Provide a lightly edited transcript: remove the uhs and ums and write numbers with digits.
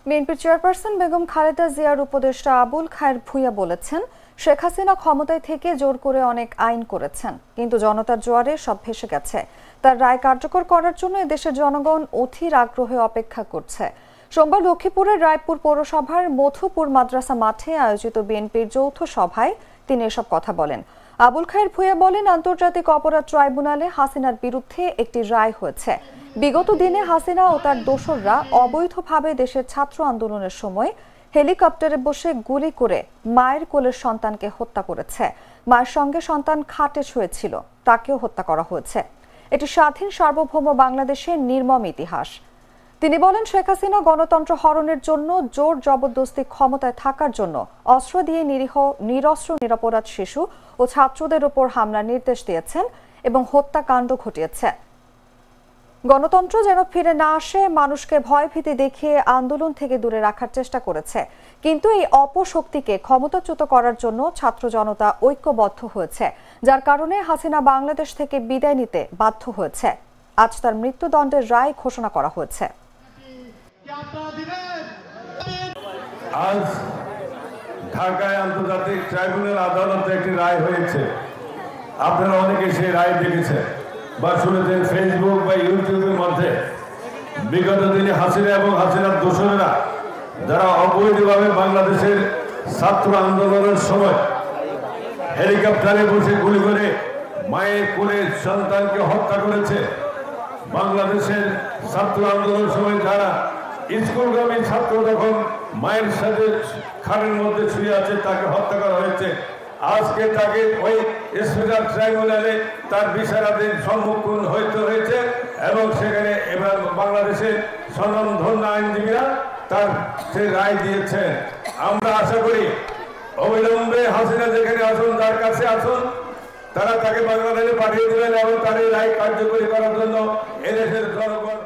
বিএনপির চেয়ারপারসন বেগম খালেদা জিয়ার উপদেষ্টা আবুল খায়ের ভূঁইয়া বলেছেন, শেখ হাসিনা ক্ষমতায় থেকে জোর করে অনেক আইন করেছেন, কিন্তু জনতার জোয়ারে সব ভেসে গেছে। তার রায় কার্যকর করার জন্য এদেশের জনগণ অধীর আগ্রহে অপেক্ষা করছে। সোমবার লক্ষ্মীপুরের রায়পুর পৌরসভার মধুপুর মাদ্রাসা মাঠে আয়োজিত বিএনপির যৌথ সভায় তিনি এসব কথা বলেন। আবুল খায়ের ভূঁইয়া বলেন, আন্তর্জাতিক অপরাধ ট্রাইব্যুনালে হাসিনার বিরুদ্ধে একটি রায় হয়েছে। বিগত দিনে হাসিনা ও তার দোসররা অবৈধভাবে দেশের ছাত্র আন্দোলনের সময় হেলিকপ্টারে বসে গুলি করে মায়ের কোলের সন্তানকে হত্যা করেছে। মায়ের সঙ্গে সন্তান খাটে শুয়েছিল, তাকেও হত্যা করা হয়েছে। এটি স্বাধীন সার্বভৌম বাংলাদেশের নির্মম ইতিহাস। তিনি বলেন, শেখ হাসিনা গণতন্ত্র হরণের জন্য জোর জবরদস্তি ক্ষমতায় থাকার জন্য অস্ত্র দিয়ে নিরস্ত্র নিরপরাধ শিশু ও ছাত্রদের উপর হামলার নির্দেশ দিয়েছেন এবং হত্যাকাণ্ড ঘটিয়েছে। গণতন্ত্র যেন ফিরে না আসে, মানুষকে ভয়ভীতি দেখিয়ে আন্দোলন থেকে দূরে রাখার চেষ্টা করেছে। কিন্তু এই অপশক্তিকে ক্ষমতাচ্যুত করার জন্য ছাত্র জনতা ঐক্যবদ্ধ হয়েছে, যার কারণে হাসিনা বাংলাদেশ থেকে বিদায় নিতে বাধ্য হয়েছে। আজ তার মৃত্যুদণ্ডের রায় ঘোষণা করা হয়েছে। আজ ঢাকায় আন্তর্জাতিক ট্রাইব্যুনাল আদালতে একটি রায় হয়েছে। আপনারা অনেকে সেই রায় দেখেছেন বা শুনেছেন ফেসবুক বা ইউটিউবের মধ্যে। বিগত দিনে হাসিনা এবং হাসিনার দোসরেরা যারা অবৈধভাবে বাংলাদেশের ছাত্র আন্দোলনের সময় হেলিকপ্টারে বসে গুলি করে মায়ের কোলে সন্তানকে হত্যা করেছে, বাংলাদেশের ছাত্র আন্দোলনের সময় যারা স্কুলগামী ছাত্র যখন মায়ের সাথে খাটের মধ্যে শুয়ে আছে তাকে হত্যা করা হয়েছে, আজকে তাকে ওই স্পেশাল ট্রাইব্যুনালে তার বিচারাধীন সম্মুখীন হইতে হয়েছে এবং সেখানে এবার বাংলাদেশের স্বনামধন্য আইনজীবীরা তার সে রায় দিয়েছে। আমরা আশা করি অবিলম্বে হাসিনা যেখানে আসুন, তার কাছে আসুন, তারা তাকে বাংলাদেশে পাঠিয়ে দেবেন এবং তার এই রায় কার্যকরী করার জন্য এদেশের জনগণ